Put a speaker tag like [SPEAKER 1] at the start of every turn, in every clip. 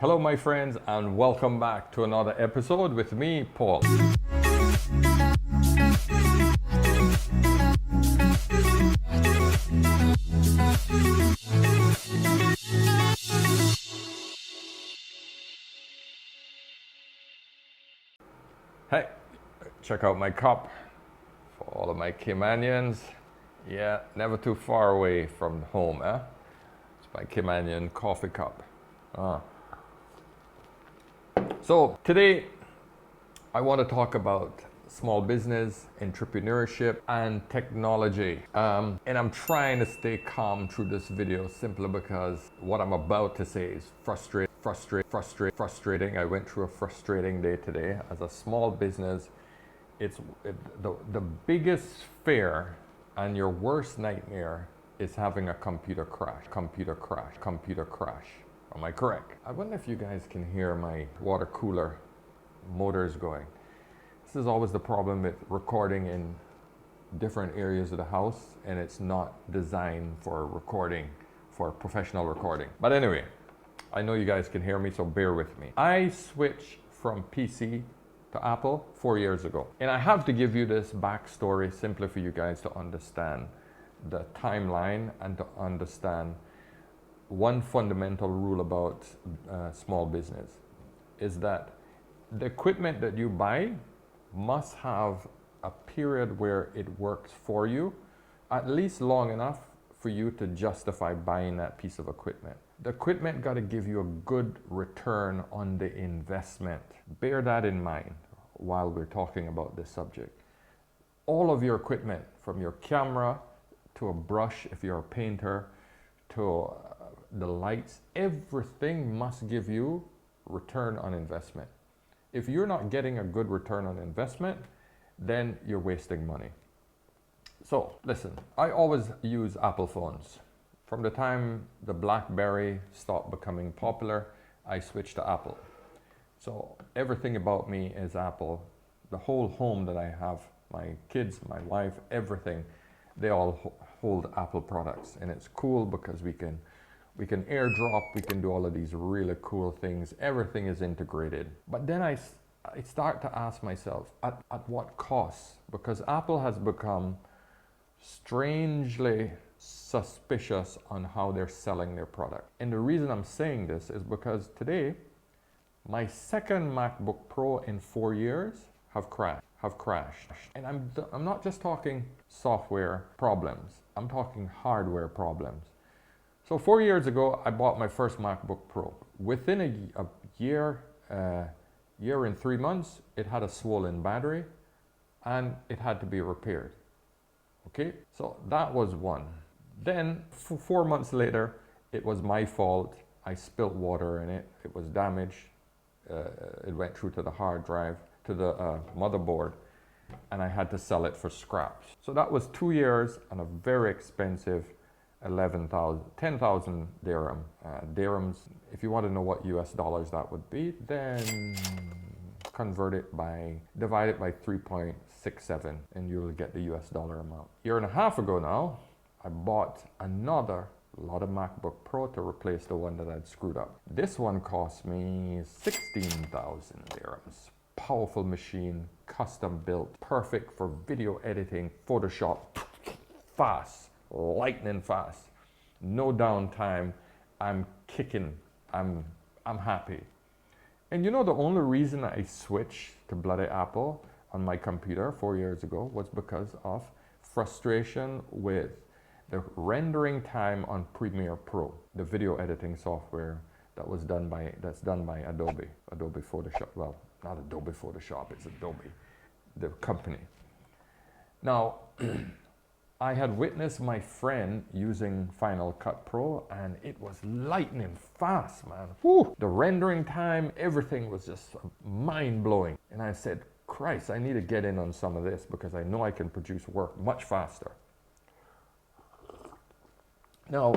[SPEAKER 1] Hello my friends, and welcome back to another episode with me, Paul. Hey, check out my cup for all of my Caymanians. Yeah, never too far away from home, eh? It's my Caymanian coffee cup. So today I want to talk about small business, entrepreneurship, and technology. And I'm trying to stay calm through this video simply because what I'm about to say is frustrating. I went through a frustrating day today as a small business. The biggest fear and your worst nightmare is having a computer crash. Am I correct? I wonder if you guys can hear my water cooler motors going. This is always the problem with recording in different areas of the house, and it's not designed for recording, for professional recording. But anyway, I know you guys can hear me, so bear with me. I switched from PC to Apple 4 years ago. And I have to give you this backstory simply for you guys to understand the timeline and to understand one fundamental rule about small business is that the equipment that you buy must have a period where it works for you, at least long enough for you to justify buying that piece of equipment. The equipment got to give you a good return on the investment. Bear that in mind while we're talking about this subject. All of your equipment, from your camera to a brush if you're a painter, to the lights, everything must give you return on investment. If you're not getting a good return on investment, then you're wasting money. So listen, I always use Apple phones. From the time the BlackBerry stopped becoming popular, I switched to Apple. So everything about me is Apple. The whole home that I have, my kids, my wife, everything, they all hold Apple products. And it's cool because we can airdrop, we can do all of these really cool things. Everything is integrated. But then I start to ask myself, at what cost? Because Apple has become strangely suspicious on how they're selling their product. And the reason I'm saying this is because today, my second MacBook Pro in 4 years have crashed. And I'm not just talking software problems. I'm talking hardware problems. So 4 years ago, I bought my first MacBook Pro. Within a year and 3 months, it had a swollen battery and it had to be repaired. Okay, so that was one. Then 4 months later, it was my fault. I spilled water in it. It was damaged. It went through to the hard drive, to the motherboard, and I had to sell it for scraps. So that was 2 years and a very expensive 10,000 dirham. Dirhams, if you want to know what US dollars that would be, then divide it by 3.67 and you'll get the US dollar amount. A year and a half ago now, I bought another lot of MacBook Pro to replace the one that I'd screwed up. This one cost me 16,000 dirhams. Powerful machine, custom built, perfect for video editing, Photoshop, fast, lightning fast, no downtime. I'm kicking, I'm happy. And you know, the only reason I switched to bloody Apple on my computer 4 years ago was because of frustration with the rendering time on Premiere Pro, the video editing software that's done by Adobe Photoshop. Well, not Adobe Photoshop, it's Adobe, the company. Now, I had witnessed my friend using Final Cut Pro and it was lightning fast, man. Whew. The rendering time, everything was just mind-blowing. And I said, Christ, I need to get in on some of this because I know I can produce work much faster. Now,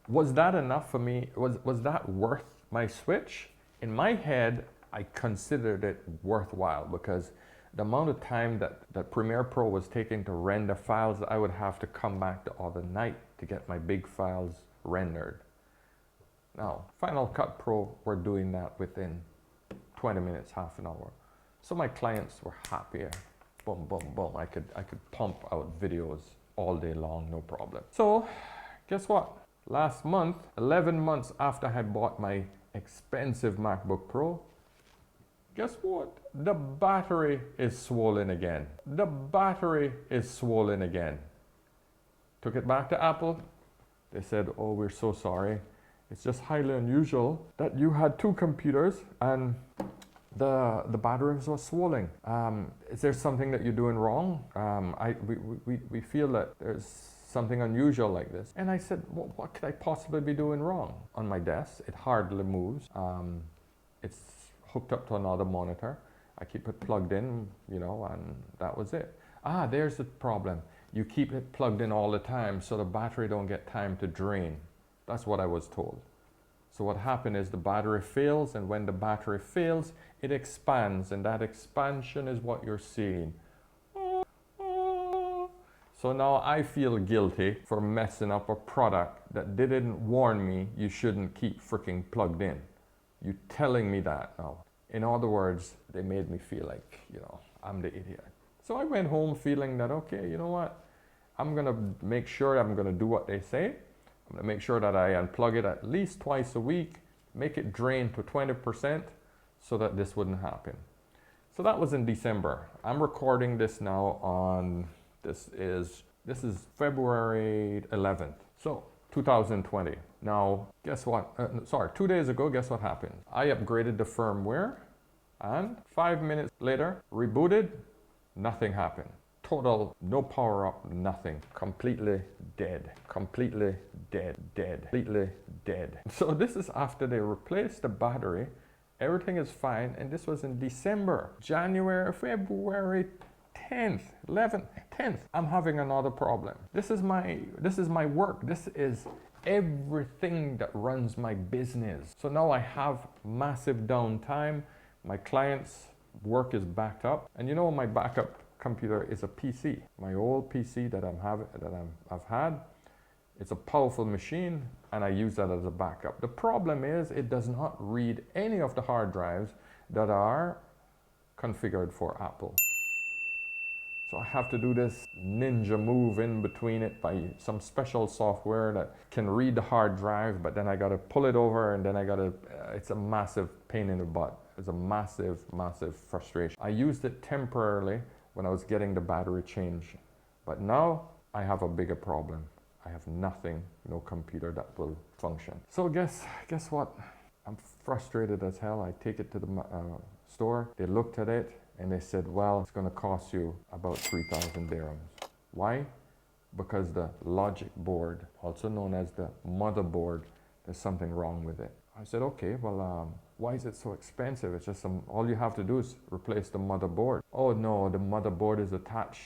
[SPEAKER 1] was that enough for me? Was that worth my switch? In my head, I considered it worthwhile because the amount of time that Premiere Pro was taking to render files, I would have to come back the other night to get my big files rendered. Now, Final Cut Pro, we're doing that within 20 minutes, half an hour. So my clients were happier. Boom, boom, boom. I could pump out videos all day long, no problem. So guess what? Last month, 11 months after I had bought my expensive MacBook Pro, guess what? The battery is swollen again. The battery is swollen again. Took it back to Apple. They said, oh, we're so sorry. It's just highly unusual that you had two computers and the batteries were swollen. Is there something that you're doing wrong? We feel that there's something unusual like this. And I said, well, what could I possibly be doing wrong? On my desk, it hardly moves. It's hooked up to another monitor. I keep it plugged in, you know, and that was it. Ah, there's the problem. You keep it plugged in all the time so the battery don't get time to drain. That's what I was told. So what happened is the battery fails, and when the battery fails, it expands, and that expansion is what you're seeing. So now I feel guilty for messing up a product that they didn't warn me you shouldn't keep freaking plugged in. You telling me that now. In other words, they made me feel like, you know, I'm the idiot. So I went home feeling that, okay, you know what? I'm gonna make sure I'm gonna do what they say. I'm gonna make sure that I unplug it at least twice a week, make it drain to 20% so that this wouldn't happen. So that was in December. I'm recording this now on, this is February 11th. So 2020. Now, guess what? 2 days ago, guess what happened? I upgraded the firmware and 5 minutes later, rebooted, nothing happened. Total, no power up, nothing. Completely dead. Completely dead, dead, completely dead. So this is after they replaced the battery. Everything is fine, and this was in December. January, February 10th, 11th, 10th. I'm having another problem. This is my work. This is everything that runs my business. So now I have massive downtime. My clients' work is backed up, and you know my backup computer is a PC. My old PC that I've had. It's a powerful machine, and I use that as a backup. The problem is it does not read any of the hard drives that are configured for Apple. So I have to do this ninja move in between it by some special software that can read the hard drive, but then I gotta pull it over, and then it's a massive pain in the butt. It's a massive, massive frustration. I used it temporarily when I was getting the battery changed, but now I have a bigger problem. I have nothing, no computer that will function. So guess what? I'm frustrated as hell. I take it to the store. They looked at it and they said, well, it's gonna cost you about 3,000 dirhams. Why? Because the logic board, also known as the motherboard, there's something wrong with it. I said, okay, well, why is it so expensive? It's just all you have to do is replace the motherboard. Oh no, the motherboard is attached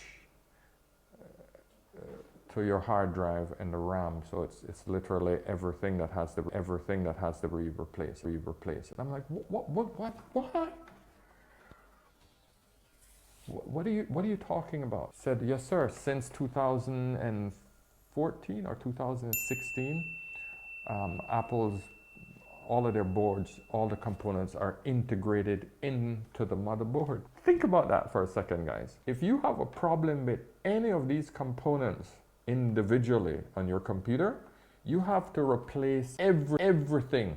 [SPEAKER 1] to your hard drive and the RAM, so it's literally everything that has to be replaced. And I'm like, what? What are you talking about? Said, yes sir, since 2014 or 2016, Apple's, all of their boards, all the components are integrated into the motherboard. Think about that for a second, guys. If you have a problem with any of these components individually on your computer, you have to replace everything.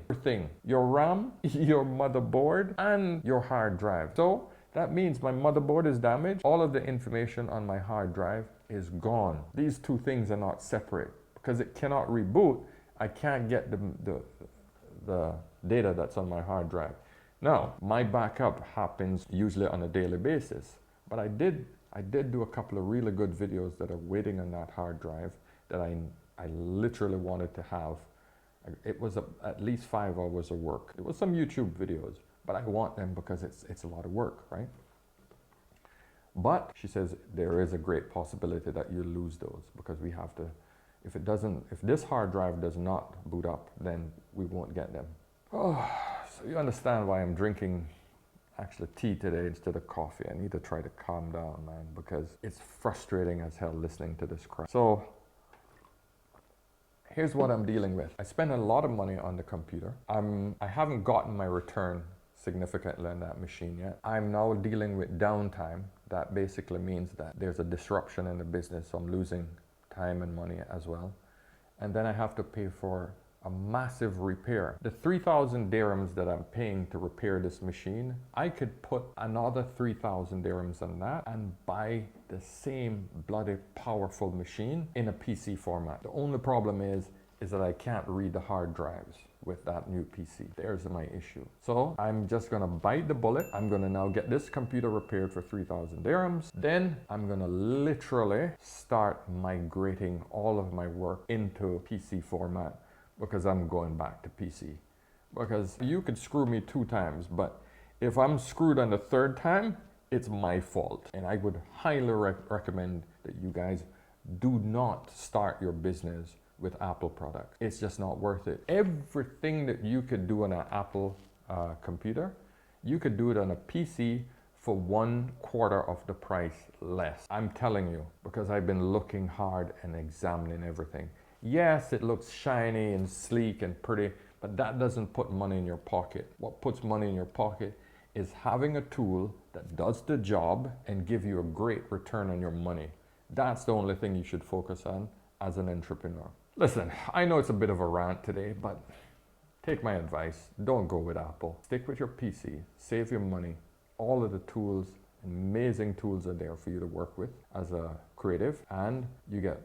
[SPEAKER 1] Your RAM, your motherboard, and your hard drive. So that means my motherboard is damaged. All of the information on my hard drive is gone. These two things are not separate. Because it cannot reboot, I can't get the data that's on my hard drive. Now, my backup happens usually on a daily basis, but I did do a couple of really good videos that are waiting on that hard drive that I literally wanted to have. It was at least 5 hours of work. It was some YouTube videos, but I want them because it's a lot of work, right? But she says there is a great possibility that you lose those because we have to, if this hard drive does not boot up, then we won't get them. Oh, so you understand why I'm drinking actually tea today instead of coffee. I need to try to calm down, man, because it's frustrating as hell listening to this crap. So here's what I'm dealing with. I spend a lot of money on the computer. I haven't gotten my return significantly on that machine yet. I'm now dealing with downtime. That basically means that there's a disruption in the business, so I'm losing time and money as well. And then I have to pay for a massive repair. The 3,000 dirhams that I'm paying to repair this machine, I could put another 3,000 dirhams on that and buy the same bloody powerful machine in a PC format. The only problem is that I can't read the hard drives with that new PC. There's my issue. So I'm just gonna bite the bullet. I'm gonna now get this computer repaired for 3,000 dirhams. Then I'm gonna literally start migrating all of my work into PC format, because I'm going back to PC. Because you could screw me 2 times, but if I'm screwed on the 3rd time, it's my fault. And I would highly recommend that you guys do not start your business with Apple products. It's just not worth it. Everything that you could do on an Apple computer, you could do it on a PC for 1/4 of the price less. I'm telling you, because I've been looking hard and examining everything. Yes, it looks shiny and sleek and pretty, but that doesn't put money in your pocket. What puts money in your pocket is having a tool that does the job and give you a great return on your money. That's the only thing you should focus on as an entrepreneur. Listen, I know it's a bit of a rant today, but take my advice. Don't go with Apple. Stick with your PC. Save your money. All of the tools, amazing tools are there for you to work with as a creative, and you get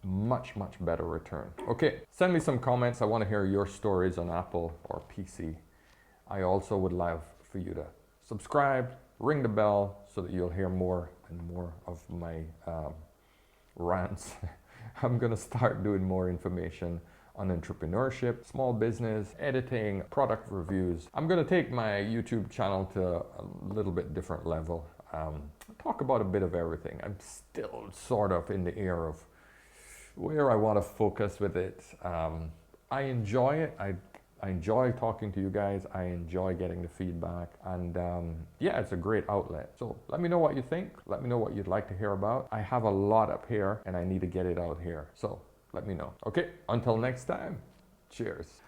[SPEAKER 1] much better return. Okay, send me some comments. I want to hear your stories on Apple or PC. I also would love for you to subscribe, ring the bell, so that you'll hear more and more of my rants. I'm gonna start doing more information on entrepreneurship, small business, editing, product reviews. I'm gonna take my YouTube channel to a little bit different level. Talk about a bit of everything. I'm still sort of in the air of where I want to focus with it. I enjoy it. I enjoy talking to you guys. I enjoy getting the feedback, and yeah, it's a great outlet. So let me know what you think. Let me know what you'd like to hear about. I have a lot up here and I need to get it out here. So let me know. Okay, until next time, cheers.